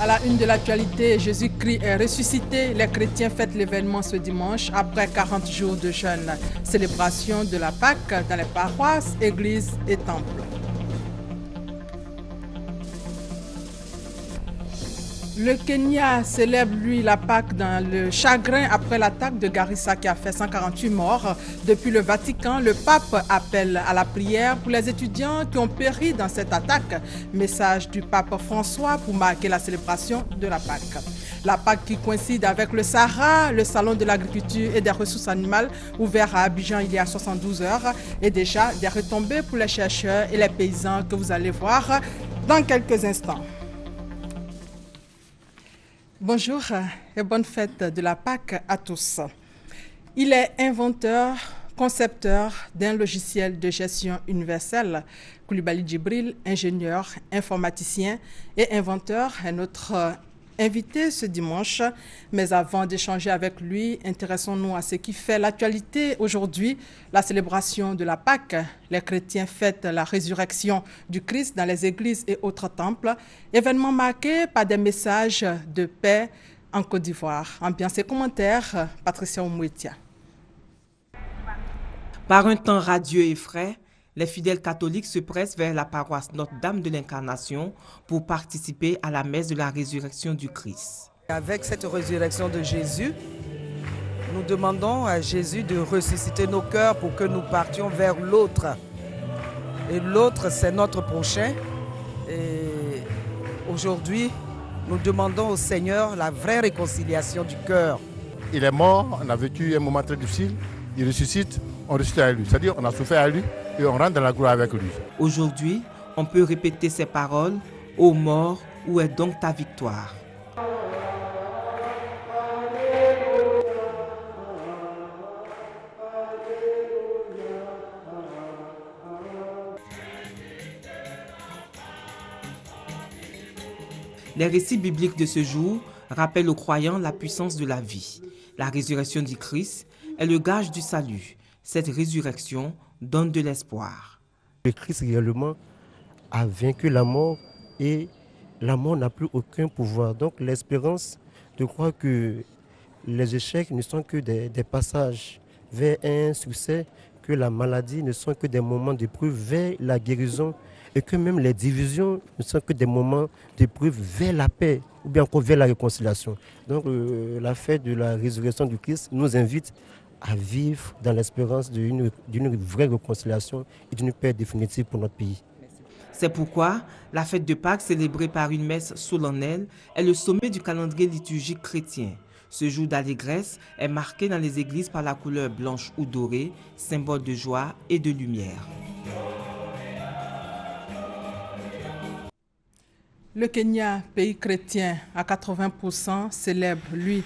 À la une de l'actualité, Jésus-Christ est ressuscité. Les chrétiens fêtent l'événement ce dimanche après 40 jours de jeûne. Célébration de la Pâque dans les paroisses, églises et temples. Le Kenya célèbre, lui, la Pâque dans le chagrin après l'attaque de Garissa qui a fait 148 morts. Depuis le Vatican, le pape appelle à la prière pour les étudiants qui ont péri dans cette attaque. Message du pape François pour marquer la célébration de la Pâque. La Pâque qui coïncide avec le Sahara, le salon de l'agriculture et des ressources animales ouvert à Abidjan il y a 72 heures et déjà des retombées pour les chercheurs et les paysans que vous allez voir dans quelques instants. Bonjour et bonne fête de la Pâque à tous. Il est inventeur, concepteur d'un logiciel de gestion universelle. Koulibaly Djibril, ingénieur, informaticien et inventeur, est notre invité ce dimanche. Mais avant d'échanger avec lui, intéressons-nous à ce qui fait l'actualité aujourd'hui, la célébration de la Pâque. Les chrétiens fêtent la résurrection du Christ dans les églises et autres temples. Événement marqué par des messages de paix en Côte d'Ivoire. Ambiance et commentaires, Patricia Oumouetia. Par un temps radieux et frais, les fidèles catholiques se pressent vers la paroisse Notre-Dame de l'Incarnation pour participer à la messe de la résurrection du Christ. Avec cette résurrection de Jésus, nous demandons à Jésus de ressusciter nos cœurs pour que nous partions vers l'autre. Et l'autre, c'est notre prochain. Et aujourd'hui, nous demandons au Seigneur la vraie réconciliation du cœur. Il est mort, on a vécu un moment très difficile, il ressuscite, on ressuscite avec lui. C'est-à-dire on a souffert avec lui et on rentre dans la gloire avec lui. Aujourd'hui, on peut répéter ces paroles: ô mort, où est donc ta victoire? Les récits bibliques de ce jour rappellent aux croyants la puissance de la vie. La résurrection du Christ est le gage du salut. Cette résurrection donne de l'espoir. Le Christ réellement a vaincu la mort et la mort n'a plus aucun pouvoir. Donc l'espérance de croire que les échecs ne sont que des passages vers un succès, que la maladie ne sont que des moments d'épreuve vers la guérison et que même les divisions ne sont que des moments d'épreuve vers la paix ou bien encore vers la réconciliation. Donc la fête de la résurrection du Christ nous invite à vivre dans l'espérance d'une vraie réconciliation et d'une paix définitive pour notre pays. C'est pourquoi la fête de Pâques, célébrée par une messe solennelle, est le sommet du calendrier liturgique chrétien. Ce jour d'allégresse est marqué dans les églises par la couleur blanche ou dorée, symbole de joie et de lumière. Le Kenya, pays chrétien à 80%, célèbre, lui,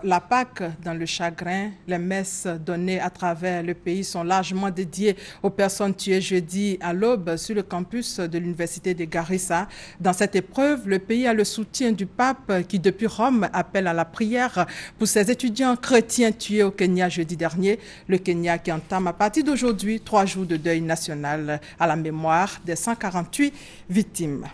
la Pâque dans le chagrin. Les messes données à travers le pays sont largement dédiées aux personnes tuées jeudi à l'aube sur le campus de l'université de Garissa. Dans cette épreuve, le pays a le soutien du pape qui, depuis Rome, appelle à la prière pour ses étudiants chrétiens tués au Kenya jeudi dernier. Le Kenya qui entame à partir d'aujourd'hui 3 jours de deuil national à la mémoire des 148 victimes.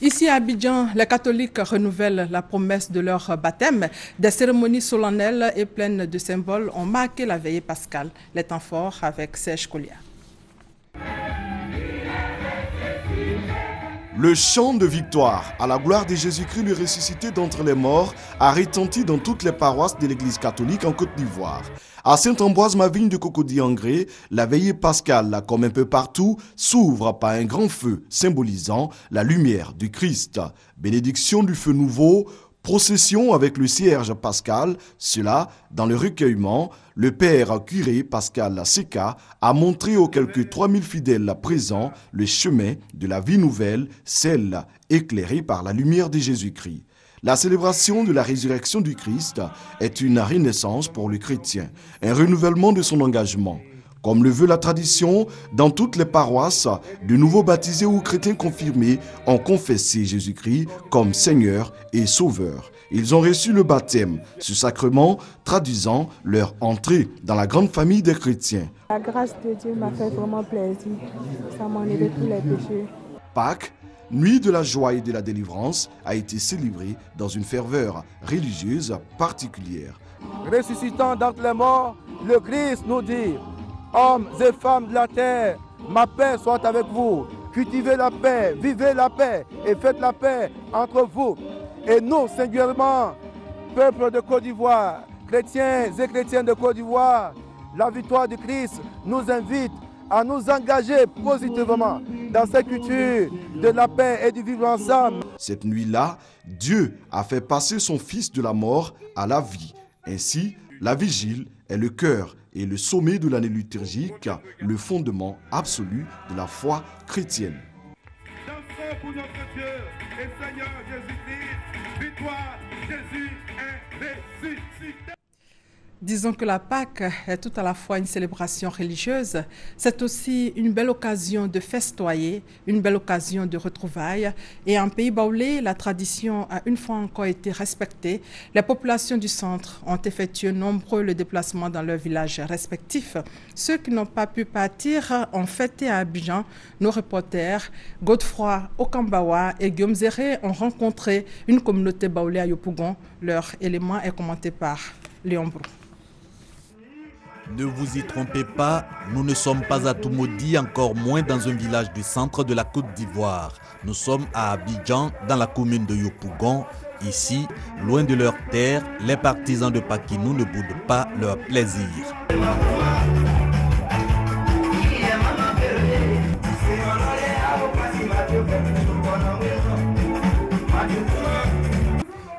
Ici à Abidjan, les catholiques renouvellent la promesse de leur baptême. Des cérémonies solennelles et pleines de symboles ont marqué la veillée pascale. Les temps forts avec Serge Kolia. Le chant de victoire à la gloire de Jésus-Christ le ressuscité d'entre les morts a retenti dans toutes les paroisses de l'Église catholique en Côte d'Ivoire. À Saint-Ambroise-Mavigne de Cocody-Angré, la veillée pascale, comme un peu partout, s'ouvre par un grand feu symbolisant la lumière du Christ. Bénédiction du feu nouveau, procession avec le cierge pascal, cela, dans le recueillement, le père curé Pascal Seka a montré aux quelques 3000 fidèles présents le chemin de la vie nouvelle, celle éclairée par la lumière de Jésus-Christ. La célébration de la résurrection du Christ est une renaissance pour le chrétien, un renouvellement de son engagement. Comme le veut la tradition, dans toutes les paroisses, de nouveaux baptisés ou chrétiens confirmés ont confessé Jésus-Christ comme Seigneur et Sauveur. Ils ont reçu le baptême, ce sacrement traduisant leur entrée dans la grande famille des chrétiens. La grâce de Dieu m'a fait vraiment plaisir. Ça m'a enlevé tous les péchés. Pâques, Nuit de la joie et de la délivrance a été célébrée dans une ferveur religieuse particulière. Ressuscitant d'entre les morts, le Christ nous dit: hommes et femmes de la terre, ma paix soit avec vous. Cultivez la paix, vivez la paix et faites la paix entre vous. Et nous, singulièrement, peuple de Côte d'Ivoire, chrétiens et chrétiennes de Côte d'Ivoire, la victoire du Christ nous invite à nous engager positivement dans cette culture de la paix et du vivre ensemble. Cette nuit-là, Dieu a fait passer son Fils de la mort à la vie. Ainsi, la vigile est le cœur et le sommet de l'année liturgique, le fondement absolu de la foi chrétienne. Dansons pour notre Dieu et Seigneur Jésus-Christ, victoire, Jésus est ressuscité. Disons que la Pâque est tout à la fois une célébration religieuse, c'est aussi une belle occasion de festoyer, une belle occasion de retrouvailles. Et en Pays baoulé, la tradition a une fois encore été respectée. Les populations du centre ont effectué nombreux le déplacement dans leurs villages respectifs. Ceux qui n'ont pas pu partir ont fêté à Abidjan. Nos reporters Godefroy Okambawa et Guillaume Zéré ont rencontré une communauté baoulée à Yopougon. Leur élément est commenté par Léon Brou. Ne vous y trompez pas, nous ne sommes pas à Toumoudi, encore moins dans un village du centre de la Côte d'Ivoire. Nous sommes à Abidjan, dans la commune de Yopougon. Ici, loin de leur terre, les partisans de Pakinou ne boudent pas leur plaisir.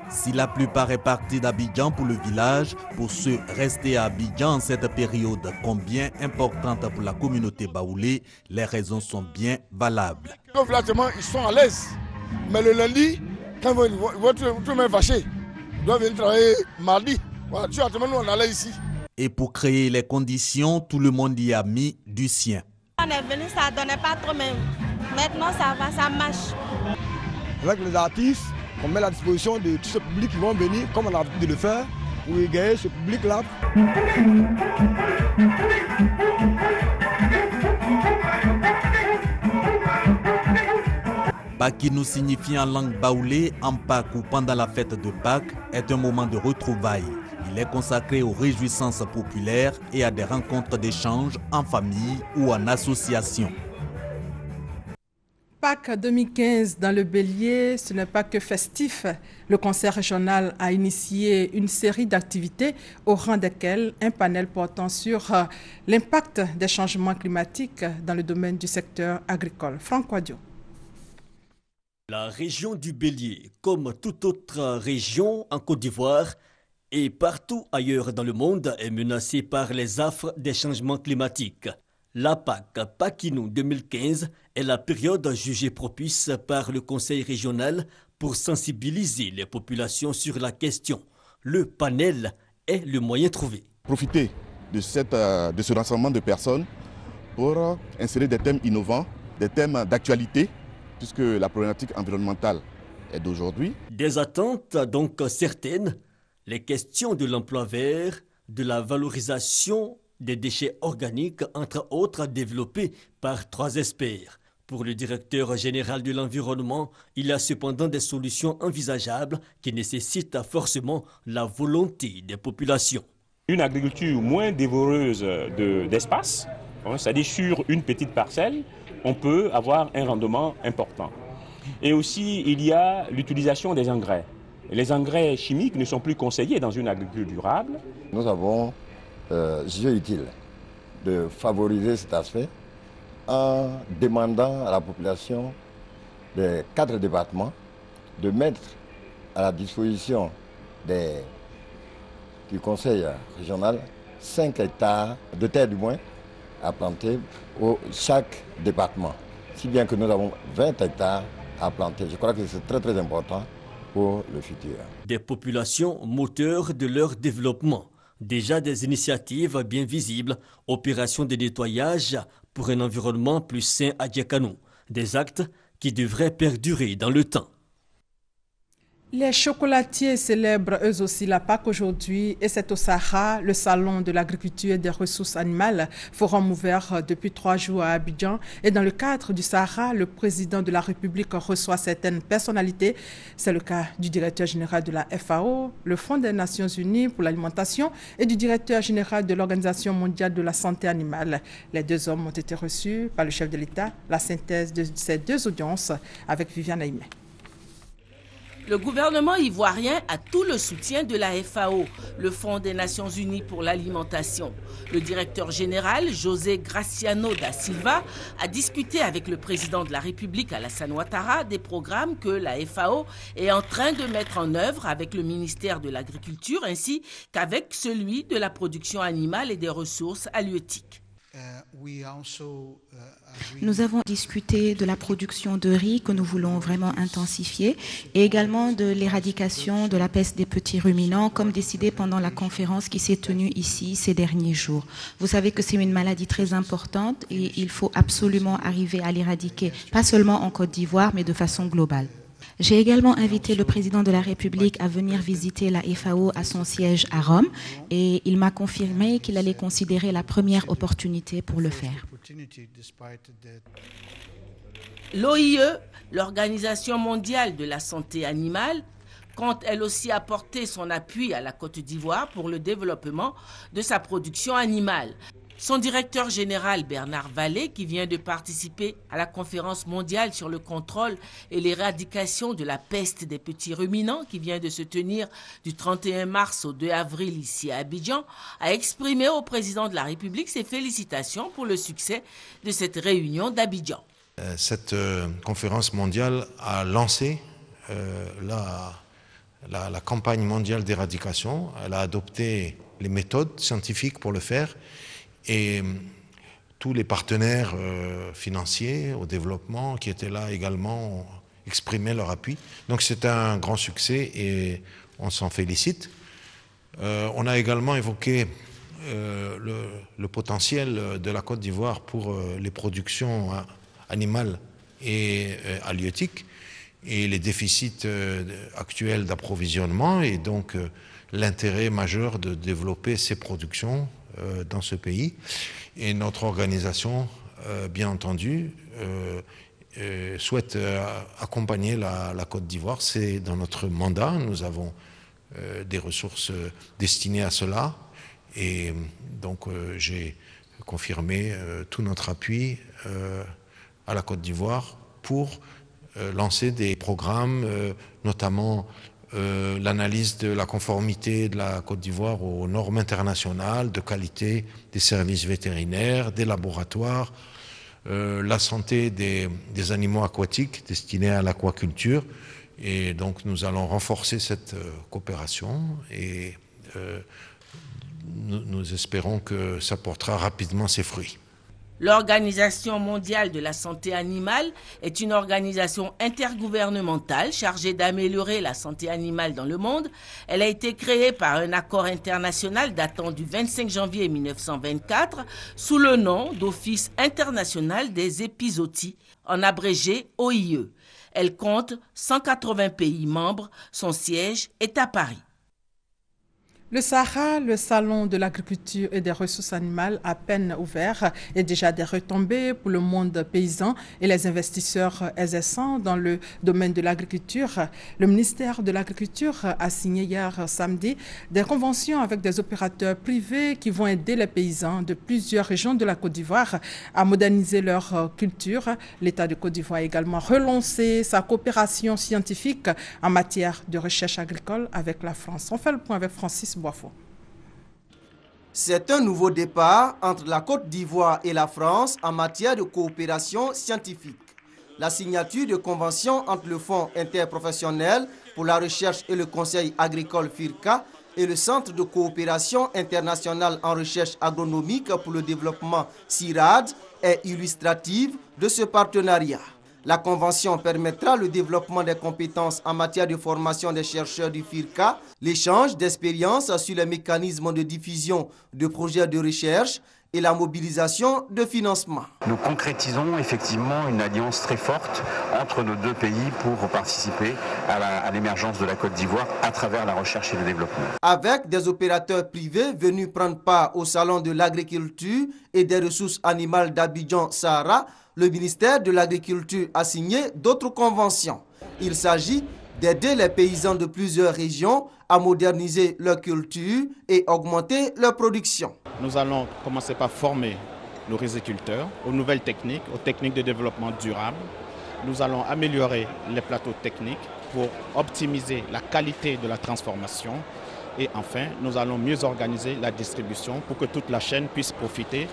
Si la plupart est partie d'Abidjan pour le village, pour ceux restés à Abidjan en cette période combien importante pour la communauté baoulée, les raisons sont bien valables. Ils sont à l'aise. Mais le lundi, quand ils vont tout le monde fâché, ils doivent venir travailler mardi. Voilà, tu vois, nous on allait ici. Et pour créer les conditions, tout le monde y a mis du sien. On est venu, ça ne donnait pas trop, mais maintenant ça va, ça marche. Avec les artistes, on met à la disposition de tout ce public qui vont venir, comme on a l'habitude de le faire, pour égayer ce public-là. Pakinou signifie en langue baoulée, en Pâques ou pendant la fête de Pâques, est un moment de retrouvailles. Il est consacré aux réjouissances populaires et à des rencontres d'échange en famille ou en association. Pâques 2015 dans le Bélier, ce n'est pas que festif. Le conseil régional a initié une série d'activités au rang desquelles un panel portant sur l'impact des changements climatiques dans le domaine du secteur agricole. Franck Quadio. La région du Bélier, comme toute autre région en Côte d'Ivoire et partout ailleurs dans le monde, est menacée par les affres des changements climatiques. La Pâque Pakinou 2015 est la période jugée propice par le Conseil régional pour sensibiliser les populations sur la question. Le panel est le moyen trouvé. Profiter de ce rassemblement de personnes pour insérer des thèmes innovants, des thèmes d'actualité, puisque la problématique environnementale est d'aujourd'hui. Des attentes donc certaines, les questions de l'emploi vert, de la valorisation des déchets organiques, entre autres développés par 3 experts. Pour le directeur général de l'environnement, il y a cependant des solutions envisageables qui nécessitent forcément la volonté des populations. Une agriculture moins dévoreuse d'espace, c'est-à-dire sur une petite parcelle, on peut avoir un rendement important. Et aussi, il y a l'utilisation des engrais. Les engrais chimiques ne sont plus conseillés dans une agriculture durable. Nous avons jugé utile de favoriser cet aspect en demandant à la population des 4 départements de mettre à la disposition du conseil régional 5 hectares de terre du moins à planter chaque département. Si bien que nous avons 20 hectares à planter. Je crois que c'est très très important pour le futur. Des populations moteurs de leur développement. Déjà des initiatives bien visibles, opérations de nettoyage pour un environnement plus sain à Djekanou. Des actes qui devraient perdurer dans le temps. Les chocolatiers célèbrent eux aussi la Pâque aujourd'hui et c'est au Sahara, le salon de l'agriculture et des ressources animales, forum ouvert depuis 3 jours à Abidjan. Et dans le cadre du Sahara, le président de la République reçoit certaines personnalités. C'est le cas du directeur général de la FAO, le Fonds des Nations Unies pour l'alimentation et du directeur général de l'Organisation mondiale de la santé animale. Les deux hommes ont été reçus par le chef de l'État. La synthèse de ces deux audiences avec Viviane Aimé. Le gouvernement ivoirien a tout le soutien de la FAO, le Fonds des Nations Unies pour l'alimentation. Le directeur général, José Graciano da Silva, a discuté avec le président de la République, Alassane Ouattara, des programmes que la FAO est en train de mettre en œuvre avec le ministère de l'Agriculture ainsi qu'avec celui de la production animale et des ressources halieutiques. Nous avons discuté de la production de riz que nous voulons vraiment intensifier et également de l'éradication de la peste des petits ruminants comme décidé pendant la conférence qui s'est tenue ici ces derniers jours. Vous savez que c'est une maladie très importante et il faut absolument arriver à l'éradiquer, pas seulement en Côte d'Ivoire mais de façon globale. J'ai également invité le président de la République à venir visiter la FAO à son siège à Rome et il m'a confirmé qu'il allait considérer la première opportunité pour le faire. L'OIE, l'Organisation mondiale de la santé animale, compte elle aussi apporter son appui à la Côte d'Ivoire pour le développement de sa production animale. Son directeur général, Bernard Vallée, qui vient de participer à la conférence mondiale sur le contrôle et l'éradication de la peste des petits ruminants qui vient de se tenir du 31 mars au 2 avril ici à Abidjan, a exprimé au président de la République ses félicitations pour le succès de cette réunion d'Abidjan. Cette conférence mondiale a lancé la campagne mondiale d'éradication. Elle a adopté les méthodes scientifiques pour le faire. Et tous les partenaires financiers au développement qui étaient là également ont exprimé leur appui. Donc c'est un grand succès et on s'en félicite. On a également évoqué le potentiel de la Côte d'Ivoire pour les productions animales et halieutiques et les déficits actuels d'approvisionnement et donc l'intérêt majeur de développer ces productions dans ce pays. Et notre organisation, bien entendu, souhaite accompagner la Côte d'Ivoire. C'est dans notre mandat. Nous avons des ressources destinées à cela. Et donc, j'ai confirmé tout notre appui à la Côte d'Ivoire pour lancer des programmes, notamment l'analyse de la conformité de la Côte d'Ivoire aux normes internationales de qualité des services vétérinaires, des laboratoires, la santé des animaux aquatiques destinés à l'aquaculture. Et donc nous allons renforcer cette coopération et nous espérons que ça portera rapidement ses fruits. L'Organisation mondiale de la santé animale est une organisation intergouvernementale chargée d'améliorer la santé animale dans le monde. Elle a été créée par un accord international datant du 25 janvier 1924 sous le nom d'Office international des épizooties, en abrégé OIE. Elle compte 180 pays membres. Son siège est à Paris. Le Sahara, le salon de l'agriculture et des ressources animales à peine ouvert et déjà des retombées pour le monde paysan et les investisseurs exerçant dans le domaine de l'agriculture. Le ministère de l'Agriculture a signé hier samedi des conventions avec des opérateurs privés qui vont aider les paysans de plusieurs régions de la Côte d'Ivoire à moderniser leur culture. L'État de Côte d'Ivoire a également relancé sa coopération scientifique en matière de recherche agricole avec la France. On fait le point avec Francis Boifo. C'est un nouveau départ entre la Côte d'Ivoire et la France en matière de coopération scientifique. La signature de conventions entre le Fonds interprofessionnel pour la recherche et le conseil agricole FIRCA et le Centre de coopération internationale en recherche agronomique pour le développement CIRAD est illustrative de ce partenariat. La convention permettra le développement des compétences en matière de formation des chercheurs du FIRCA, l'échange d'expériences sur les mécanismes de diffusion de projets de recherche et la mobilisation de financement. Nous concrétisons effectivement une alliance très forte entre nos deux pays pour participer à l'émergence de la Côte d'Ivoire à travers la recherche et le développement. Avec des opérateurs privés venus prendre part au Salon de l'agriculture et des ressources animales d'Abidjan Sahara, le ministère de l'Agriculture a signé d'autres conventions. Il s'agit d'aider les paysans de plusieurs régions à moderniser leur culture et augmenter leur production. Nous allons commencer par former nos riziculteurs aux nouvelles techniques, aux techniques de développement durable. Nous allons améliorer les plateaux techniques pour optimiser la qualité de la transformation. Et enfin, nous allons mieux organiser la distribution pour que toute la chaîne puisse profiter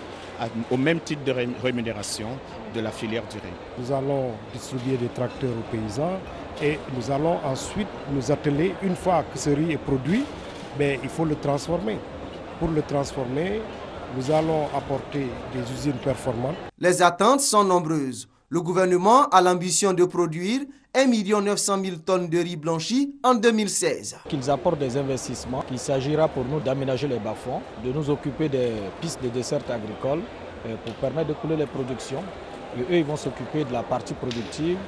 au même titre de rémunération de la filière du riz. Nous allons distribuer des tracteurs aux paysans et nous allons ensuite nous atteler, une fois que ce riz est produit, il faut le transformer. Pour le transformer, nous allons apporter des usines performantes. Les attentes sont nombreuses. Le gouvernement a l'ambition de produire 1 900 000 tonnes de riz blanchi en 2016. Qu'ils apportent des investissements, qu'il s'agira pour nous d'aménager les bas-fonds, de nous occuper des pistes de dessert agricole pour permettre de couler les productions. Et eux, ils vont s'occuper de la partie productive,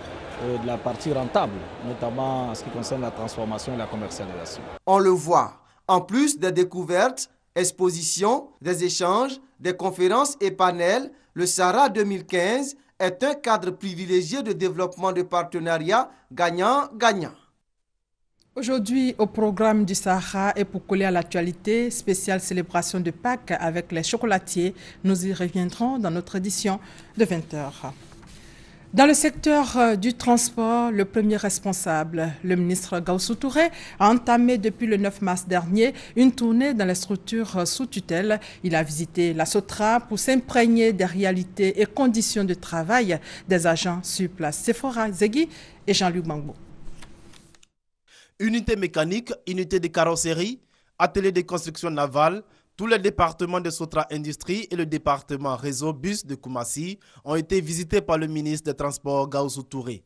de la partie rentable, notamment en ce qui concerne la transformation et la commercialisation. On le voit, en plus des découvertes, expositions, des échanges, des conférences et panels, le Sahara 2015 est un cadre privilégié de développement de partenariats gagnant-gagnant. Aujourd'hui, au programme du Sahara et pour coller à l'actualité, spéciale célébration de Pâques avec les chocolatiers. Nous y reviendrons dans notre édition de 20h. Dans le secteur du transport, le premier responsable, le ministre Gaussou Touré, a entamé depuis le 9 mars dernier une tournée dans les structures sous tutelle. Il a visité la Sotra pour s'imprégner des réalités et conditions de travail des agents sur place. Sephora Zegui et Jean-Luc Bangbo. Unité mécanique, unité de carrosserie, atelier de construction navale, tous les départements de Sotra Industrie et le département réseau bus de Koumassi ont été visités par le ministre des Transports Gaussou Touré.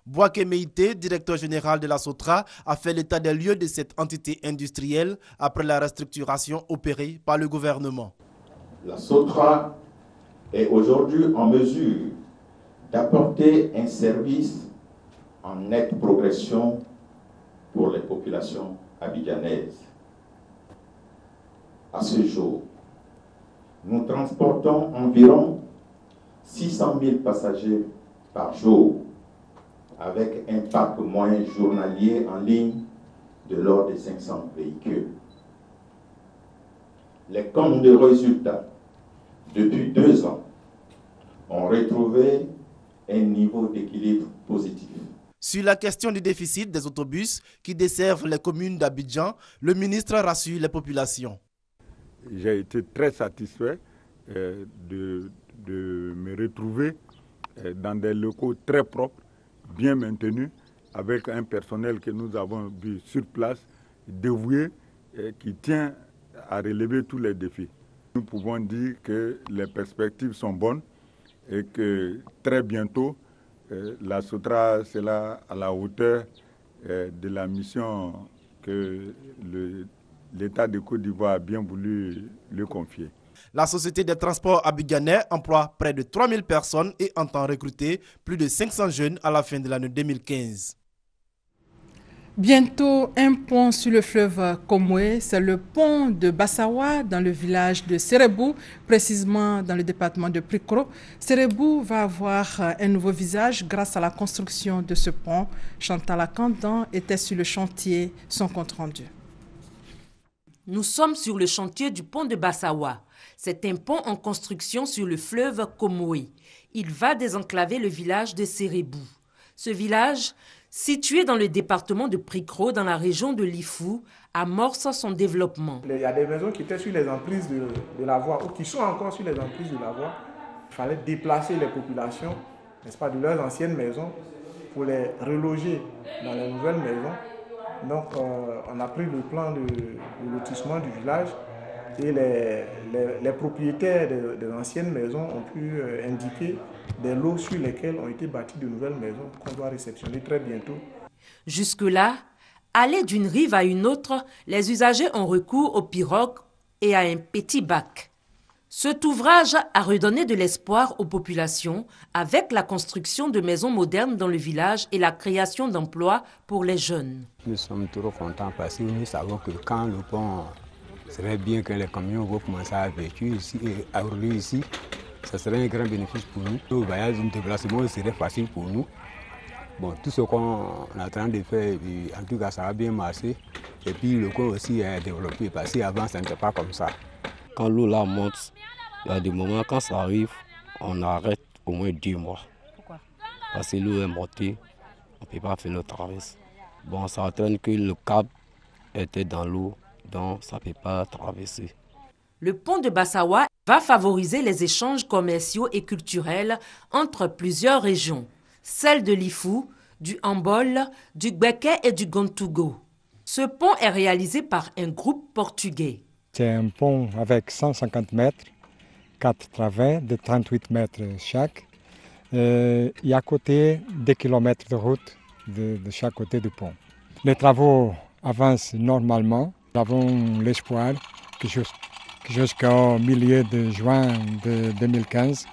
Bouaké Meïté, directeur général de la Sotra, a fait l'état des lieux de cette entité industrielle après la restructuration opérée par le gouvernement. La Sotra est aujourd'hui en mesure d'apporter un service en nette progression pour les populations abidjanaises. À ce jour, nous transportons environ 600 000 passagers par jour, avec un parc moyen journalier en ligne de l'ordre de 500 véhicules. Les comptes de résultats, depuis 2 ans, ont retrouvé un niveau d'équilibre positif. Sur la question du déficit des autobus qui desservent les communes d'Abidjan, le ministre rassure les populations. J'ai été très satisfait de me retrouver dans des locaux très propres, bien maintenus, avec un personnel que nous avons vu sur place, dévoué, qui tient à relever tous les défis. Nous pouvons dire que les perspectives sont bonnes et que très bientôt, la Sotra sera à la hauteur de la mission que l'État de Côte d'Ivoire a bien voulu lui confier. La Société des transports abidjanais emploie près de 3000 personnes et entend recruter plus de 500 jeunes à la fin de l'année 2015. Bientôt, un pont sur le fleuve Komoué, c'est le pont de Bassawa dans le village de Serebou, précisément dans le département de Prikro. Serebou va avoir un nouveau visage grâce à la construction de ce pont. Chantal Akandan était sur le chantier, son compte rendu. Nous sommes sur le chantier du pont de Bassawa. C'est un pont en construction sur le fleuve Komoué. Il va désenclaver le village de Serebou. Ce village, situé dans le département de Prikro, dans la région de Lifou, amorce son développement. Il y a des maisons qui étaient sur les emprises de la voie ou qui sont encore sur les emprises de la voie. Il fallait déplacer les populations, n'est-ce pas, de leurs anciennes maisons pour les reloger dans les nouvelles maisons. Donc, on a pris le plan de lotissement du village et les propriétaires des anciennes maisons ont pu indiquer des lots sur lesquels ont été bâties de nouvelles maisons qu'on doit réceptionner très bientôt. Jusque-là, aller d'une rive à une autre, les usagers ont recours aux pirogues et à un petit bac. Cet ouvrage a redonné de l'espoir aux populations avec la construction de maisons modernes dans le village et la création d'emplois pour les jeunes. Nous sommes trop contents parce que nous savons que quand le pont serait bien que les camions vont commencer à véhiculer ici et à rouler ici, ça serait un grand bénéfice pour nous. Le voyage, le déplacement serait facile pour nous. Bon, tout ce qu'on est en train de faire, en tout cas, ça va bien marcher. Et puis le coin aussi est développé parce qu'avant, ça n'était pas comme ça. Quand l'eau là monte, il y a des moments quand ça arrive, on arrête au moins 2 mois. Pourquoi? Parce que l'eau est montée, on ne peut pas faire le traverse. Bon, ça entraîne que le câble était dans l'eau, donc ça ne peut pas traverser. Le pont de Bassawa va favoriser les échanges commerciaux et culturels entre plusieurs régions, celles de l'Ifou, du Hambol, du Gbeke et du Gontougo. Ce pont est réalisé par un groupe portugais. C'est un pont avec 150 mètres, 4 travées de 38 mètres chaque. Il y a à côté 2 kilomètres de route de chaque côté du pont. Les travaux avancent normalement. Nous avons l'espoir que jusqu'au milieu de juin de 2015,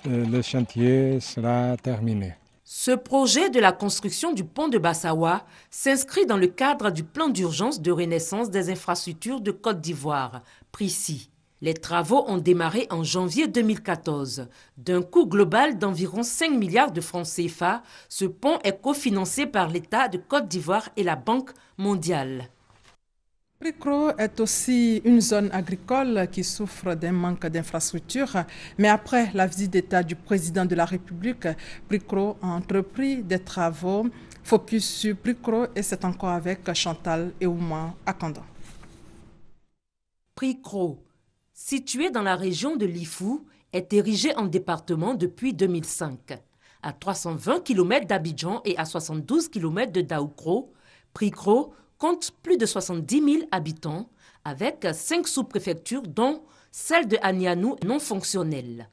le chantier sera terminé. Ce projet de la construction du pont de Bassawa s'inscrit dans le cadre du plan d'urgence de renaissance des infrastructures de Côte d'Ivoire, PRICI. Les travaux ont démarré en janvier 2014. D'un coût global d'environ 5 milliards de francs CFA, ce pont est cofinancé par l'État de Côte d'Ivoire et la Banque mondiale. Pricro est aussi une zone agricole qui souffre d'un manque d'infrastructures. Mais après la visite d'État du président de la République, Pricro a entrepris des travaux. Focus sur Pricro et c'est encore avec Chantal et Ouma Akanda. Pricro, situé dans la région de l'Ifou, est érigé en département depuis 2005. À 320 km d'Abidjan et à 72 km de Daoukro, Pricro compte plus de 70 000 habitants, avec 5 sous-préfectures, dont celle de Anianou non fonctionnelle.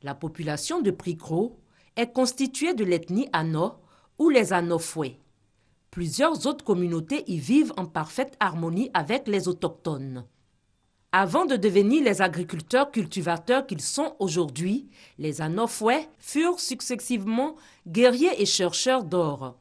La population de Pricro est constituée de l'ethnie Ano ou les Anofoué. Plusieurs autres communautés y vivent en parfaite harmonie avec les autochtones. Avant de devenir les agriculteurs cultivateurs qu'ils sont aujourd'hui, les Anofoué furent successivement guerriers et chercheurs d'or.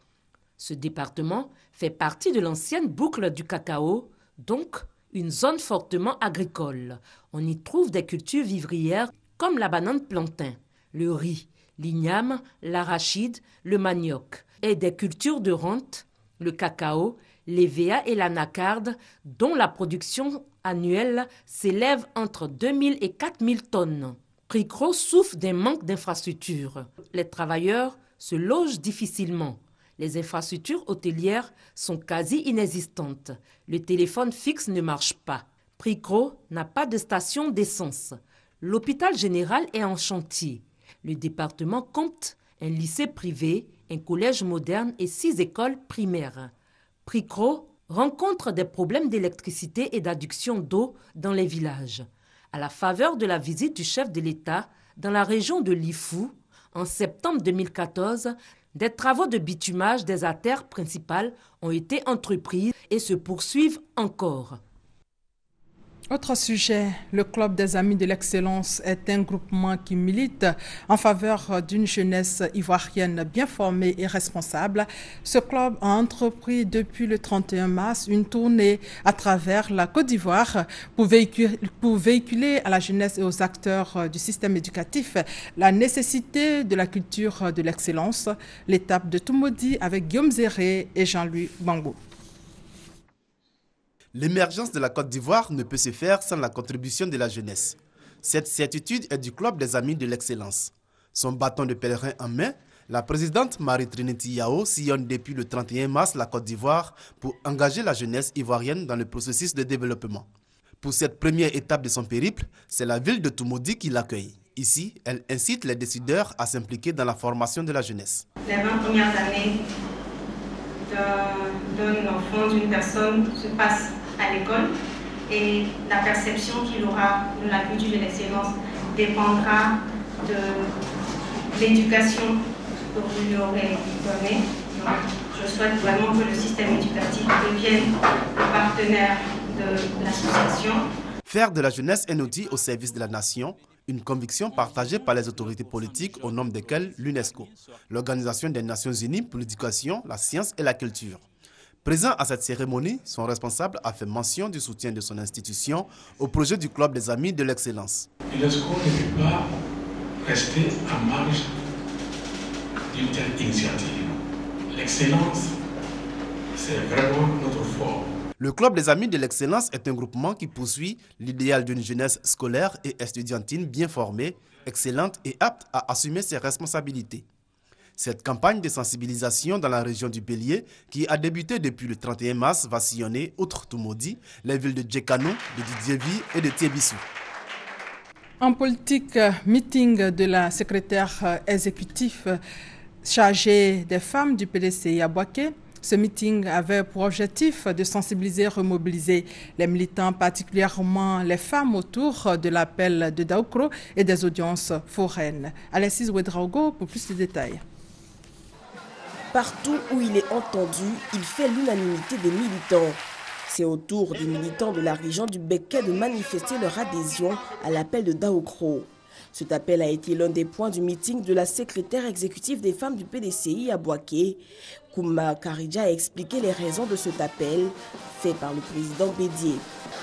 Ce département fait partie de l'ancienne boucle du cacao, donc une zone fortement agricole. On y trouve des cultures vivrières comme la banane plantain, le riz, l'igname, l'arachide, le manioc, et des cultures de rente, le cacao, l'hévéa et l'anacarde, dont la production annuelle s'élève entre 2000 et 4000 tonnes. Pricro souffre d'un manque d'infrastructures. Les travailleurs se logent difficilement. Les infrastructures hôtelières sont quasi inexistantes. Le téléphone fixe ne marche pas. Pricro n'a pas de station d'essence. L'hôpital général est en chantier. Le département compte un lycée privé, un collège moderne et 6 écoles primaires. Pricro rencontre des problèmes d'électricité et d'adduction d'eau dans les villages. À la faveur de la visite du chef de l'État dans la région de l'Ifou, en septembre 2014, des travaux de bitumage des artères principales ont été entrepris et se poursuivent encore. Autre sujet, le Club des Amis de l'Excellence est un groupement qui milite en faveur d'une jeunesse ivoirienne bien formée et responsable. Ce club a entrepris depuis le 31 mars une tournée à travers la Côte d'Ivoire pour véhiculer à la jeunesse et aux acteurs du système éducatif la nécessité de la culture de l'excellence. L'étape de Toumoudi avec Guillaume Zéré et Jean-Louis Bangou. L'émergence de la Côte d'Ivoire ne peut se faire sans la contribution de la jeunesse. Cette certitude est du Club des Amis de l'Excellence. Son bâton de pèlerin en main, la présidente Marie-Trinity Yao sillonne depuis le 31 mars la Côte d'Ivoire pour engager la jeunesse ivoirienne dans le processus de développement. Pour cette première étape de son périple, c'est la ville de Toumoudi qui l'accueille. Ici, elle incite les décideurs à s'impliquer dans la formation de la jeunesse. Les 20 premières années d'un enfant, d'une personne se passent à l'école et la perception qu'il aura de la culture de l'excellence dépendra de l'éducation que vous lui aurez donnée. Donc, je souhaite vraiment que le système éducatif devienne le partenaire de l'association. Faire de la jeunesse un outil au service de la nation, une conviction partagée par les autorités politiques au nom desquelles l'UNESCO, l'Organisation des Nations Unies pour l'éducation, la science et la culture. Présent à cette cérémonie, son responsable a fait mention du soutien de son institution au projet du Club des Amis de l'Excellence. L'UNESCO ne peut pas rester en marge d'une telle initiative. L'excellence, c'est vraiment notre fort. Le Club des Amis de l'Excellence est un groupement qui poursuit l'idéal d'une jeunesse scolaire et estudiantine bien formée, excellente et apte à assumer ses responsabilités. Cette campagne de sensibilisation dans la région du Bélier, qui a débuté depuis le 31 mars, va sillonner, outre Toumoudi, les villes de Djekano, de Didiévi et de Tiébissou. En politique, meeting de la secrétaire exécutive chargée des femmes du PDCI à Boaké. Ce meeting avait pour objectif de sensibiliser et remobiliser les militants, particulièrement les femmes, autour de l'appel de Daoukro et des audiences foraines. Alexis Ouedraogo pour plus de détails. Partout où il est entendu, il fait l'unanimité des militants. C'est au tour des militants de la région du Béquet de manifester leur adhésion à l'appel de Daoukro. Cet appel a été l'un des points du meeting de la secrétaire exécutive des femmes du PDCI à Boaké. Kouma Karidja a expliqué les raisons de cet appel fait par le président Bédié.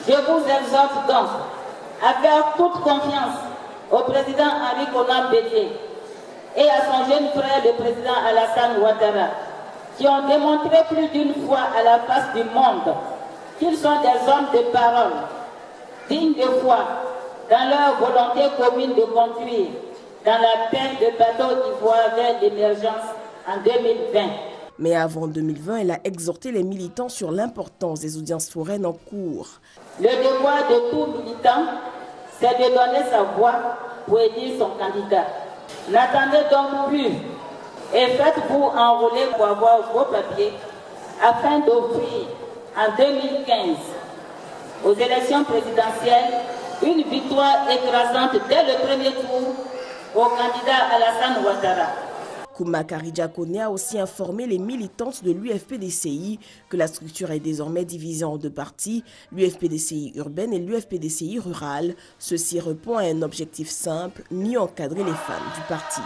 Je vous exhorte donc à faire toute confiance au président Henri Konan Bédié et à son jeune frère, le président Alassane Ouattara, qui ont démontré plus d'une fois à la face du monde qu'ils sont des hommes de parole, dignes de foi, dans leur volonté commune de conduire dans la paix de bateau d'Ivoire vers l'émergence en 2020. Mais avant 2020, elle a exhorté les militants sur l'importance des audiences foraines en cours. Le devoir de tout militant, c'est de donner sa voix pour élire son candidat. N'attendez donc plus et faites-vous enrôler pour avoir vos papiers afin d'offrir en 2015 aux élections présidentielles une victoire écrasante dès le premier tour au candidat Alassane Ouattara. Kouma Karidja Kone a aussi informé les militantes de l'UFPDCI que la structure est désormais divisée en deux parties, l'UFPDCI urbaine et l'UFPDCI rurale. Ceci répond à un objectif simple, mieux encadrer les femmes du parti.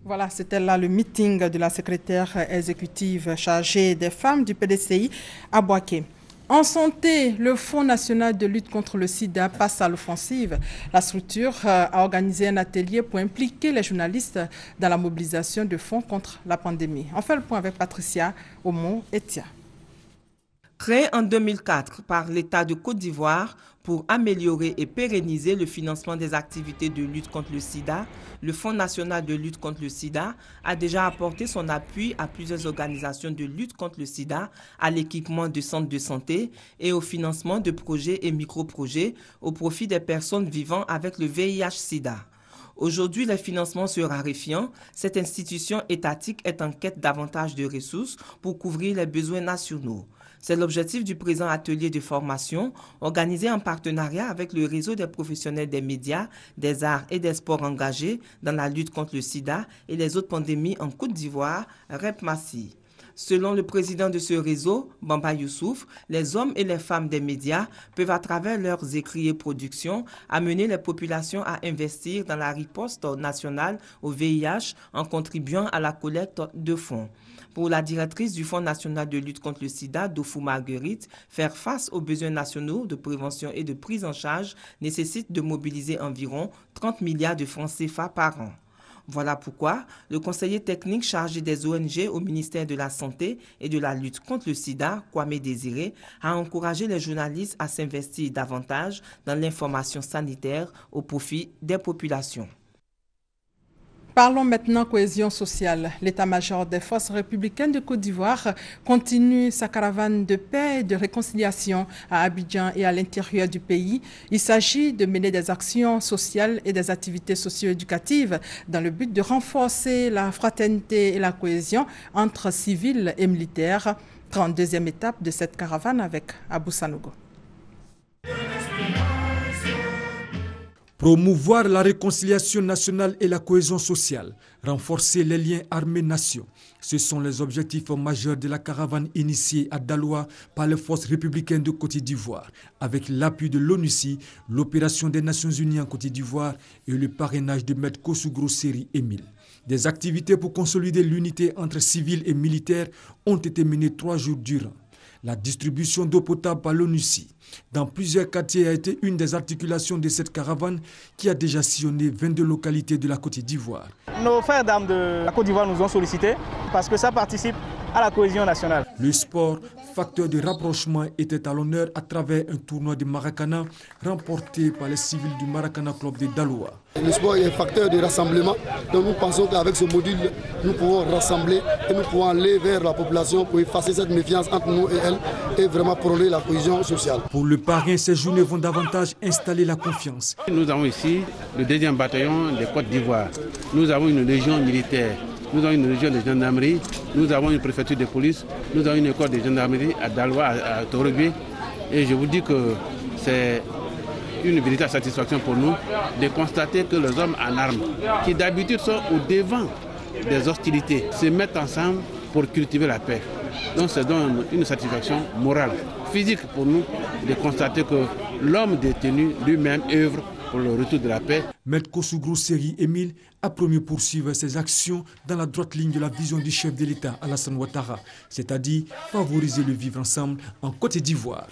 Voilà, c'était là le meeting de la secrétaire exécutive chargée des femmes du PDCI à Boaké. En santé, le Fonds national de lutte contre le sida passe à l'offensive. La structure a organisé un atelier pour impliquer les journalistes dans la mobilisation de fonds contre la pandémie. On fait le point avec Patricia Omo-Etia. Créé en 2004 par l'État de Côte d'Ivoire pour améliorer et pérenniser le financement des activités de lutte contre le sida, le Fonds national de lutte contre le sida a déjà apporté son appui à plusieurs organisations de lutte contre le sida, à l'équipement de centres de santé et au financement de projets et micro-projets au profit des personnes vivant avec le VIH-Sida. Aujourd'hui, les financements se raréfiant, cette institution étatique est en quête davantage de ressources pour couvrir les besoins nationaux. C'est l'objectif du présent atelier de formation organisé en partenariat avec le réseau des professionnels des médias, des arts et des sports engagés dans la lutte contre le sida et les autres pandémies en Côte d'Ivoire, REPMACI. Selon le président de ce réseau, Bamba Youssouf, les hommes et les femmes des médias peuvent à travers leurs écrits et productions amener les populations à investir dans la riposte nationale au VIH en contribuant à la collecte de fonds. Pour la directrice du Fonds national de lutte contre le sida, Dofou Marguerite, faire face aux besoins nationaux de prévention et de prise en charge nécessite de mobiliser environ 30 milliards de francs CFA par an. Voilà pourquoi le conseiller technique chargé des ONG au ministère de la Santé et de la lutte contre le sida, Kwame Désiré, a encouragé les journalistes à s'investir davantage dans l'information sanitaire au profit des populations. Parlons maintenant cohésion sociale. L'état-major des forces républicaines de Côte d'Ivoire continue sa caravane de paix et de réconciliation à Abidjan et à l'intérieur du pays. Il s'agit de mener des actions sociales et des activités socio-éducatives dans le but de renforcer la fraternité et la cohésion entre civils et militaires. 32e étape de cette caravane avec Abou Sanogo. Promouvoir la réconciliation nationale et la cohésion sociale, renforcer les liens armées-nation. Ce sont les objectifs majeurs de la caravane initiée à Daloa par les forces républicaines de Côte d'Ivoire, avec l'appui de l'ONUCI, l'opération des Nations Unies en Côte d'Ivoire et le parrainage de Maître Kossougro Seri Émile. Des activités pour consolider l'unité entre civils et militaires ont été menées 3 jours durant. La distribution d'eau potable par l'ONUCI dans plusieurs quartiers a été une des articulations de cette caravane qui a déjà sillonné 22 localités de la Côte d'Ivoire. Nos frères d'armes de la Côte d'Ivoire nous ont sollicités parce que ça participe à la cohésion nationale. Le sport, facteur de rapprochement, était à l'honneur à travers un tournoi de Maracana remporté par les civils du Maracana Club de Daloa. Le sport est un facteur de rassemblement, donc nous pensons qu'avec ce module, nous pouvons rassembler et nous pouvons aller vers la population pour effacer cette méfiance entre nous et elle et vraiment prôner la cohésion sociale. Pour le parrain, ces journées vont davantage installer la confiance. Nous avons ici le 2e bataillon de Côte d'Ivoire. Nous avons une légion militaire. Nous avons une région de gendarmerie, nous avons une préfecture de police, nous avons une école de gendarmerie à Daloa, à Torobé. Et je vous dis que c'est une véritable satisfaction pour nous de constater que les hommes en armes, qui d'habitude sont au devant des hostilités, se mettent ensemble pour cultiver la paix. Donc ça donne une satisfaction morale, physique pour nous de constater que l'homme détenu lui-même œuvre pour le retour de la paix. Maître Kossougro Seri Émile a promis poursuivre ses actions dans la droite ligne de la vision du chef de l'État, Alassane Ouattara, c'est-à-dire favoriser le vivre ensemble en Côte d'Ivoire.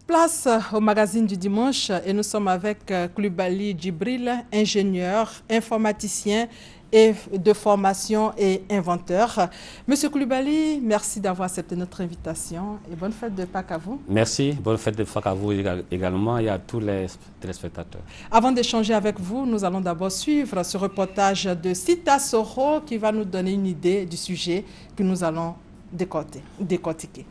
Place au magazine du dimanche et nous sommes avec Coulibaly Djibril, ingénieur, informaticien et de formation et inventeur. Monsieur Coulibaly, merci d'avoir accepté notre invitation et bonne fête de Pâques à vous. Merci, bonne fête de Pâques à vous également et à tous les téléspectateurs. Avant d'échanger avec vous, nous allons d'abord suivre ce reportage de Sita Soro qui va nous donner une idée du sujet que nous allons décortiquer.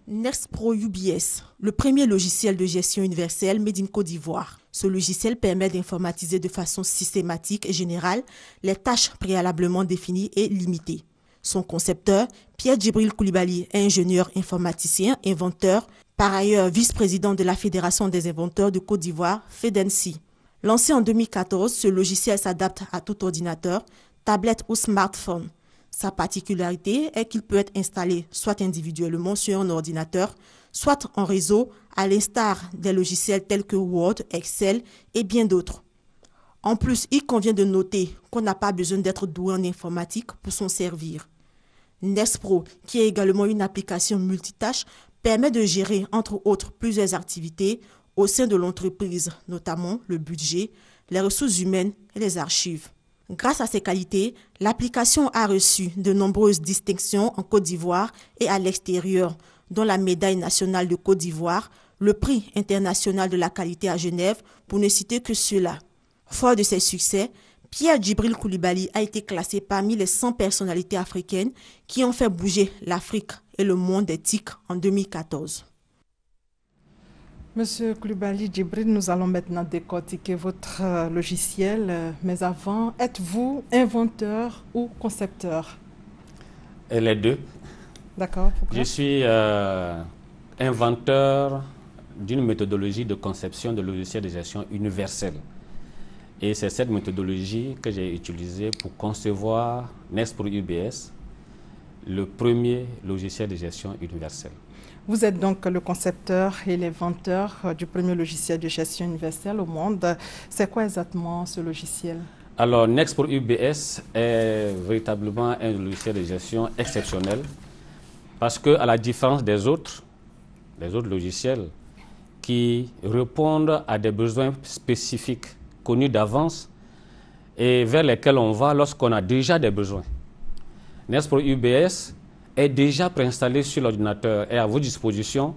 Nexpro UBS, le premier logiciel de gestion universelle made in Côte d'Ivoire. Ce logiciel permet d'informatiser de façon systématique et générale les tâches préalablement définies et limitées. Son concepteur, Pierre Djibril Coulibaly, est ingénieur informaticien, inventeur, par ailleurs vice-président de la Fédération des inventeurs de Côte d'Ivoire, FEDENCI. Lancé en 2014, ce logiciel s'adapte à tout ordinateur, tablette ou smartphone. Sa particularité est qu'il peut être installé soit individuellement sur un ordinateur, soit en réseau, à l'instar des logiciels tels que Word, Excel et bien d'autres. En plus, il convient de noter qu'on n'a pas besoin d'être doué en informatique pour s'en servir. Nexpro, qui est également une application multitâche, permet de gérer, entre autres, plusieurs activités au sein de l'entreprise, notamment le budget, les ressources humaines et les archives. Grâce à ses qualités, l'application a reçu de nombreuses distinctions en Côte d'Ivoire et à l'extérieur, dont la médaille nationale de Côte d'Ivoire, le prix international de la qualité à Genève, pour ne citer que cela. Fort de ses succès, Pierre Djibril Coulibaly a été classé parmi les 100 personnalités africaines qui ont fait bouger l'Afrique et le monde des TIC en 2014. Monsieur Coulibaly Djibril, nous allons maintenant décortiquer votre logiciel. Mais avant, êtes-vous inventeur ou concepteur? Et les deux. D'accord. Je suis inventeur d'une méthodologie de conception de logiciels de gestion universelle. Et c'est cette méthodologie que j'ai utilisée pour concevoir Nexpro UBS, le premier logiciel de gestion universelle. Vous êtes donc le concepteur et l'inventeur du premier logiciel de gestion universelle au monde. C'est quoi exactement ce logiciel? Alors, Nexpro UBS est véritablement un logiciel de gestion exceptionnel parce que, à la différence des autres logiciels qui répondent à des besoins spécifiques connus d'avance et vers lesquels on va lorsqu'on a déjà des besoins, Nexpro UBS est déjà préinstallé sur l'ordinateur et à votre disposition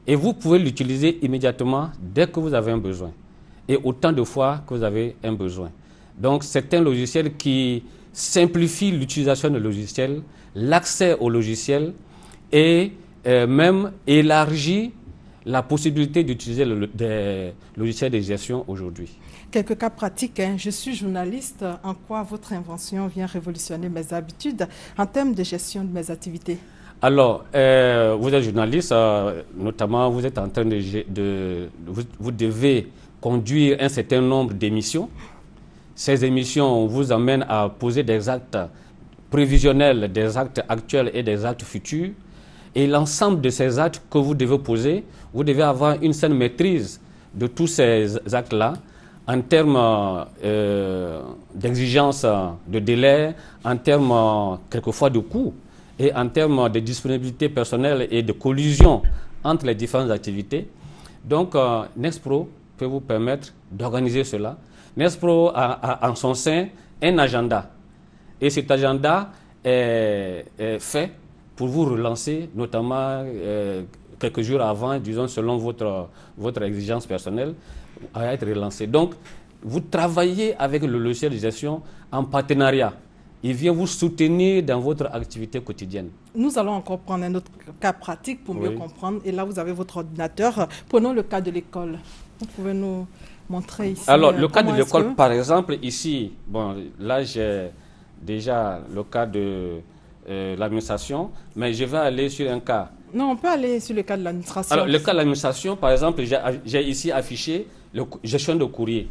et vous pouvez l'utiliser immédiatement dès que vous avez un besoin et autant de fois que vous avez un besoin. Donc c'est un logiciel qui simplifie l'utilisation de logiciels, l'accès au logiciel et même élargit la possibilité d'utiliser des logiciels de gestion aujourd'hui. Quelques cas pratiques. Je suis journaliste. En quoi votre invention vient révolutionner mes habitudes en termes de gestion de mes activités? Alors, vous êtes journaliste, notamment vous êtes en train vous devez conduire un certain nombre d'émissions. Ces émissions vous amènent à poser des actes prévisionnels, des actes actuels et des actes futurs. Et l'ensemble de ces actes que vous devez poser, vous devez avoir une saine maîtrise de tous ces actes-là en termes d'exigence de délai, en termes quelquefois de coûts et en termes de disponibilité personnelle et de collusion entre les différentes activités. Donc, Nexpro peut vous permettre d'organiser cela. Nexpro a en son sein un agenda. Et cet agenda est fait pour vous relancer, notamment quelques jours avant, disons selon votre exigence personnelle, à être relancé. Donc, vous travaillez avec le logiciel de gestion en partenariat. Il vient vous soutenir dans votre activité quotidienne. Nous allons encore prendre un autre cas pratique pour mieux comprendre. Et là, vous avez votre ordinateur. Prenons le cas de l'école. Vous pouvez nous montrer ici. Alors, le cas de l'école, par exemple, ici, bon, là, j'ai déjà le cas de l'administration, mais je vais aller sur un cas. Non, on peut aller sur le cas de l'administration. Alors, le cas de l'administration, par exemple, j'ai ici affiché la gestion de courrier.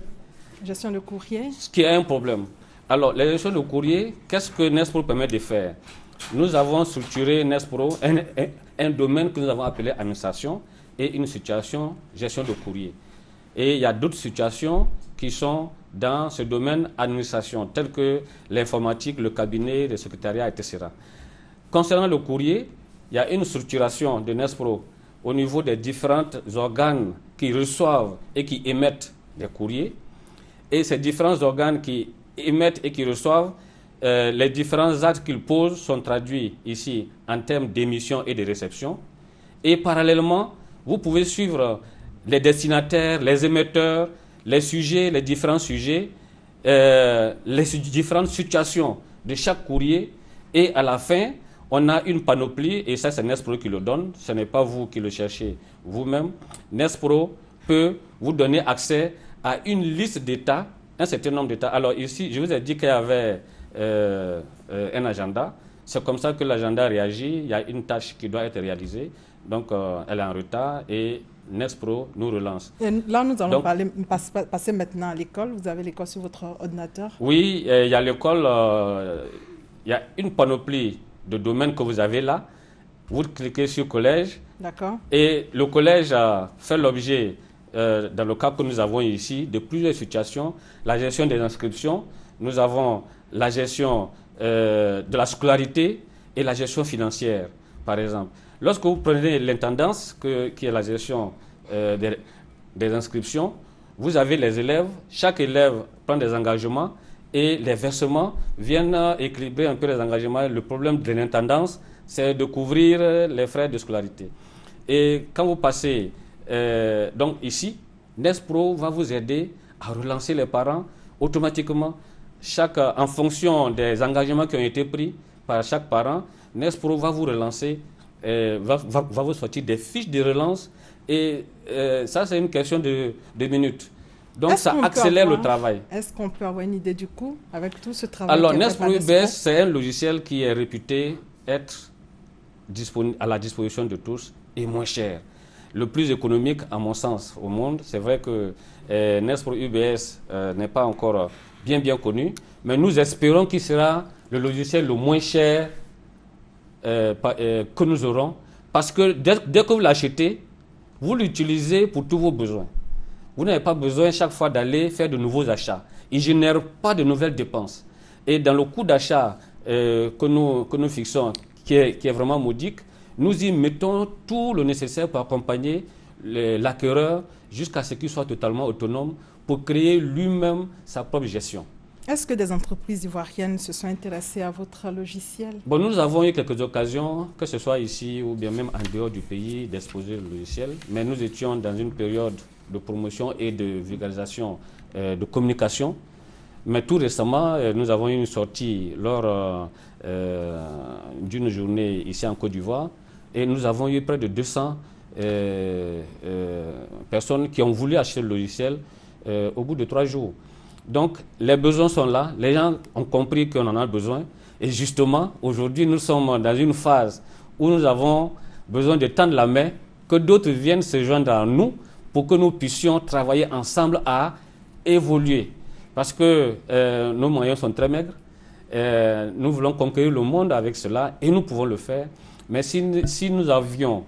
Gestion de courrier. Ce qui est un problème. Alors, la gestion de courrier, qu'est-ce que Nexpro permet de faire? Nous avons structuré Nexpro, un domaine que nous avons appelé administration et une situation gestion de courrier. Et il y a d'autres situations qui sont dans ce domaine administration, telles que l'informatique, le cabinet, le secrétariat, etc. Concernant le courrier, il y a une structuration de Nexpro au niveau des différents organes qui reçoivent et qui émettent des courriers. Et ces différents organes qui émettent et qui reçoivent, les différents actes qu'ils posent sont traduits ici en termes d'émission et de réception. Et parallèlement, vous pouvez suivre les destinataires, les émetteurs, les sujets, les différents sujets, les différentes situations de chaque courrier. Et à la fin, on a une panoplie, et ça c'est Nexpro qui le donne, ce n'est pas vous qui le cherchez vous-même. Nexpro peut vous donner accès à une liste d'états, un certain nombre d'états. Alors ici, je vous ai dit qu'il y avait un agenda. C'est comme ça que l'agenda réagit. Il y a une tâche qui doit être réalisée. Donc, elle est en retard et Nexpro nous relance. Et là, nous allons passer maintenant à l'école. Vous avez l'école sur votre ordinateur? Oui, il y a l'école. Il y a une panoplie de domaines que vous avez là. Vous cliquez sur collège. D'accord. Et le collège fait l'objet, dans le cas que nous avons ici, de plusieurs situations. La gestion des inscriptions. Nous avons la gestion de la scolarité et la gestion financière, par exemple. Lorsque vous prenez l'intendance, qui est la gestion des inscriptions, vous avez les élèves, chaque élève prend des engagements et les versements viennent équilibrer un peu les engagements. Le problème de l'intendance, c'est de couvrir les frais de scolarité. Et quand vous passez, donc ici, Nexpro va vous aider à relancer les parents automatiquement. En fonction des engagements qui ont été pris par chaque parent, Nexpro va vous relancer, va vous sortir des fiches de relance et ça c'est une question de minutes. Donc ça accélère le travail. Est-ce qu'on peut avoir une idée du coût avec tout ce travail? Alors Nexpro UBS, c'est un logiciel qui est réputé être à la disposition de tous et moins cher. Le plus économique à mon sens au monde. C'est vrai que Nexpro UBS n'est pas encore bien connu, mais nous espérons qu'il sera le logiciel le moins cher que nous aurons, parce que dès que vous l'achetez, vous l'utilisez pour tous vos besoins. Vous n'avez pas besoin chaque fois d'aller faire de nouveaux achats. Il ne génère pas de nouvelles dépenses. Et dans le coût d'achat que nous fixons, qui est vraiment modique, nous y mettons tout le nécessaire pour accompagner l'acquéreur jusqu'à ce qu'il soit totalement autonome pour créer lui-même sa propre gestion. Est-ce que des entreprises ivoiriennes se sont intéressées à votre logiciel? Bon, nous avons eu quelques occasions, que ce soit ici ou bien même en dehors du pays, d'exposer le logiciel. Mais nous étions dans une période de promotion et de vulgarisation, de communication. Mais tout récemment, nous avons eu une sortie lors d'une journée ici en Côte d'Ivoire. Et nous avons eu près de 200 personnes qui ont voulu acheter le logiciel au bout de 3 jours. Donc, les besoins sont là, les gens ont compris qu'on en a besoin. Et justement, aujourd'hui, nous sommes dans une phase où nous avons besoin de tendre la main, que d'autres viennent se joindre à nous pour que nous puissions travailler ensemble à évoluer. Parce que nos moyens sont très maigres. Nous voulons conquérir le monde avec cela et nous pouvons le faire. Mais si nous avions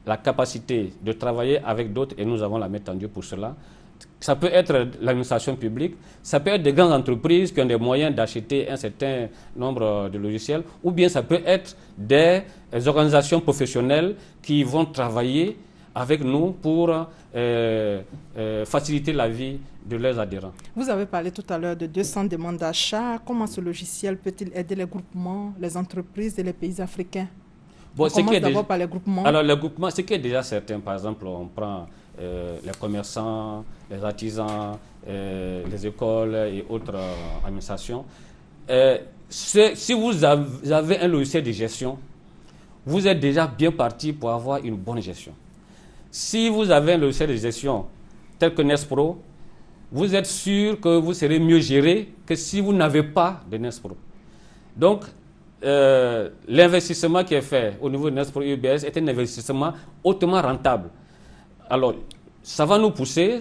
la capacité de travailler avec d'autres et nous avons la main tendue pour cela, ça peut être l'administration publique, ça peut être des grandes entreprises qui ont des moyens d'acheter un certain nombre de logiciels, ou bien ça peut être des organisations professionnelles qui vont travailler avec nous pour faciliter la vie de leurs adhérents. Vous avez parlé tout à l'heure de 200 demandes d'achat. Comment ce logiciel peut-il aider les groupements, les entreprises et les pays africains? Bon, on commence d'abord par les groupements. Alors, les groupements, ce qui est déjà certain, par exemple, on prend les commerçants, les artisans, les écoles et autres administrations. Si vous avez un logiciel de gestion, vous êtes déjà bien parti pour avoir une bonne gestion. Si vous avez un logiciel de gestion tel que Nespro, vous êtes sûr que vous serez mieux géré que si vous n'avez pas de Nespro. Donc, l'investissement qui est fait au niveau de Nespro UBS est un investissement hautement rentable. Alors, ça va nous pousser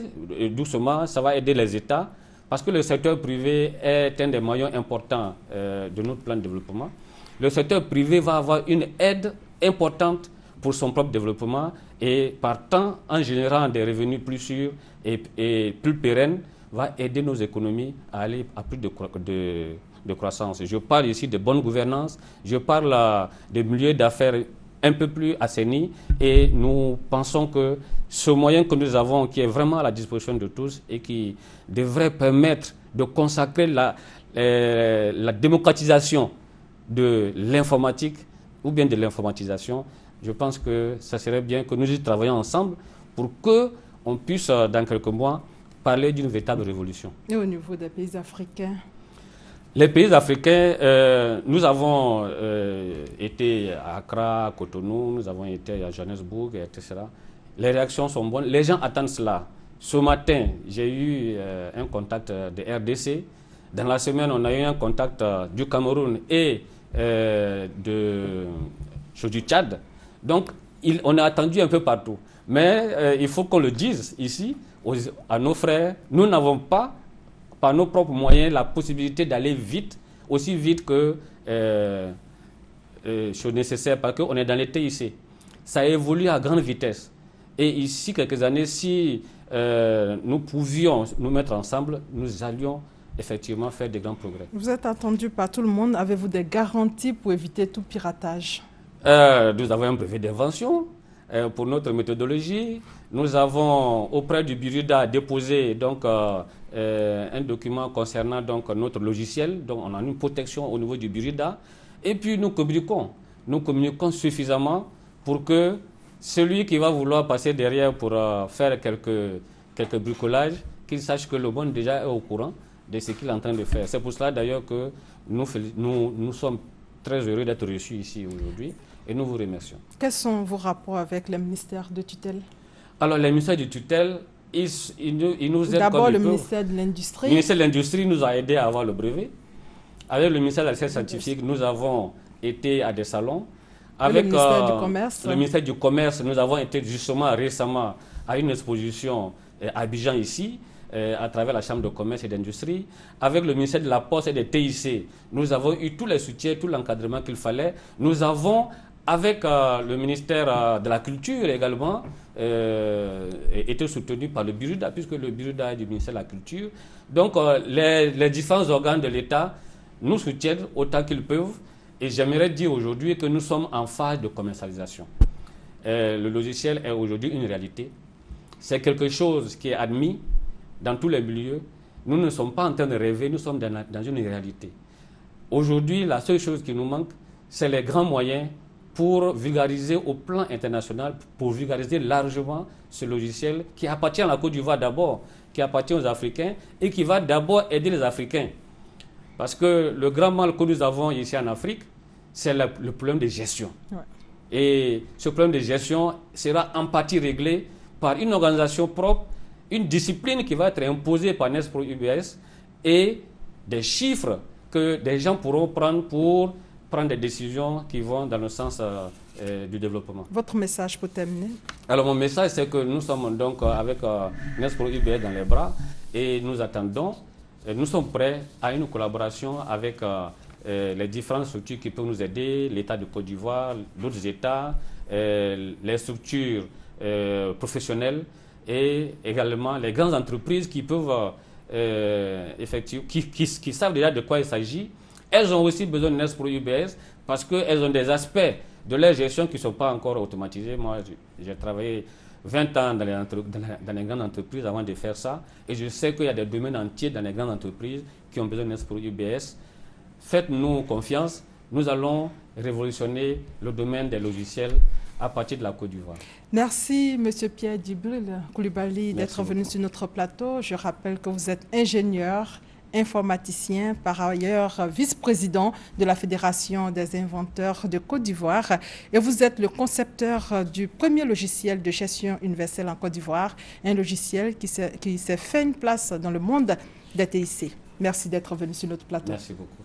doucement, ça va aider les États, parce que le secteur privé est un des maillons importants de notre plan de développement. Le secteur privé va avoir une aide importante pour son propre développement et partant, en générant des revenus plus sûrs et plus pérennes, va aider nos économies à aller à plus de croissance. Je parle ici de bonne gouvernance, je parle de milieux d'affaires un peu plus assainis et nous pensons que ce moyen que nous avons, qui est vraiment à la disposition de tous et qui devrait permettre de consacrer la démocratisation de l'informatique ou bien de l'informatisation, je pense que ça serait bien que nous y travaillions ensemble pour qu'on puisse, dans quelques mois, parler d'une véritable révolution. Et au niveau des pays africains? Les pays africains, nous avons été à Accra, à Cotonou, nous avons été à Johannesburg, etc. Les réactions sont bonnes, les gens attendent cela. Ce matin, j'ai eu un contact de RDC. Dans la semaine, on a eu un contact du Cameroun et du Tchad. Donc, on a attendu un peu partout. Mais il faut qu'on le dise ici, à nos frères, nous n'avons pas, par nos propres moyens, la possibilité d'aller vite, aussi vite que chose nécessaire, parce qu'on est dans les TIC. Ça évolue à grande vitesse. Et ici, quelques années, si nous pouvions nous mettre ensemble, nous allions effectivement faire des grands progrès. Vous êtes attendu par tout le monde. Avez-vous des garanties pour éviter tout piratage? Nous avons un brevet d'invention pour notre méthodologie. Nous avons auprès du BIRUDA déposé donc, un document concernant donc, notre logiciel. Donc on a une protection au niveau du BIRUDA. Et puis nous communiquons suffisamment pour que celui qui va vouloir passer derrière pour faire quelques bricolages, qu'il sache que le monde déjà est au courant de ce qu'il est en train de faire. C'est pour cela d'ailleurs que nous sommes très heureux d'être reçus ici aujourd'hui et nous vous remercions. Quels sont vos rapports avec les ministères de tutelle? Alors, les ministères de tutelle, ils nous aident. D'abord, le ministère de l'Industrie. Le ministère de l'Industrie nous a aidés à avoir le brevet. Avec le ministère de la Recherche scientifique, nous avons été à des salons. Avec le ministère du Commerce. Le ministère du Commerce, nous avons été justement récemment à une exposition à Abidjan ici, à travers la Chambre de commerce et d'industrie. Avec le ministère de la Poste et des TIC, nous avons eu tous les soutiens, tout l'encadrement qu'il fallait. Nous avons, avec le ministère de la Culture également, été soutenus par le BIRUDA, puisque le BIRUDA est du ministère de la Culture. Donc, les différents organes de l'État nous soutiennent autant qu'ils peuvent. Et j'aimerais dire aujourd'hui que nous sommes en phase de commercialisation. Le logiciel est aujourd'hui une réalité. C'est quelque chose qui est admis dans tous les milieux. Nous ne sommes pas en train de rêver, nous sommes dans une réalité. Aujourd'hui, la seule chose qui nous manque, c'est les grands moyens pour vulgariser au plan international, pour vulgariser largement ce logiciel qui appartient à la Côte d'Ivoire d'abord, qui appartient aux Africains et qui va d'abord aider les Africains. Parce que le grand mal que nous avons ici en Afrique, c'est le problème de gestion. Ouais. Et ce problème de gestion sera en partie réglé par une organisation propre, une discipline qui va être imposée par Nespro UBS et des chiffres que des gens pourront prendre pour prendre des décisions qui vont dans le sens du développement. Votre message pour terminer? Alors mon message, c'est que nous sommes donc avec Nespro UBS dans les bras et nous attendons, nous sommes prêts à une collaboration avec les différentes structures qui peuvent nous aider, l'État de Côte d'Ivoire, d'autres États, les structures professionnelles et également les grandes entreprises qui peuvent effectivement, qui savent déjà de quoi il s'agit. Elles ont aussi besoin de Nespro UBS parce qu'elles ont des aspects de leur gestion qui ne sont pas encore automatisés. Moi, j'ai travaillé 20 ans dans les grandes entreprises avant de faire ça. Et je sais qu'il y a des domaines entiers dans les grandes entreprises qui ont besoin de Nespro UBS. Faites-nous confiance. Nous allons révolutionner le domaine des logiciels à partir de la Côte d'Ivoire. Merci, M. Pierre Djibril Coulibaly, d'être venu sur notre plateau. Je rappelle que vous êtes ingénieur, informaticien, par ailleurs vice-président de la Fédération des inventeurs de Côte d'Ivoire. Et vous êtes le concepteur du premier logiciel de gestion universelle en Côte d'Ivoire, un logiciel qui s'est fait une place dans le monde des TIC. Merci d'être venu sur notre plateau. Merci beaucoup.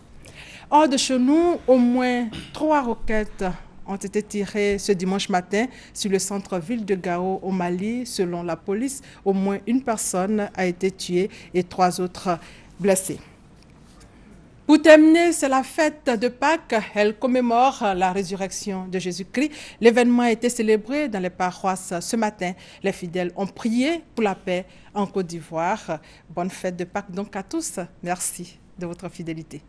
Hors de chez nous, au moins 3 roquettes ont été tirées ce dimanche matin sur le centre-ville de Gao au Mali. Selon la police, au moins une personne a été tuée et 3 autres blessés. Pour terminer, c'est la fête de Pâques. Elle commémore la résurrection de Jésus-Christ. L'événement a été célébré dans les paroisses ce matin. Les fidèles ont prié pour la paix en Côte d'Ivoire. Bonne fête de Pâques donc à tous. Merci de votre fidélité.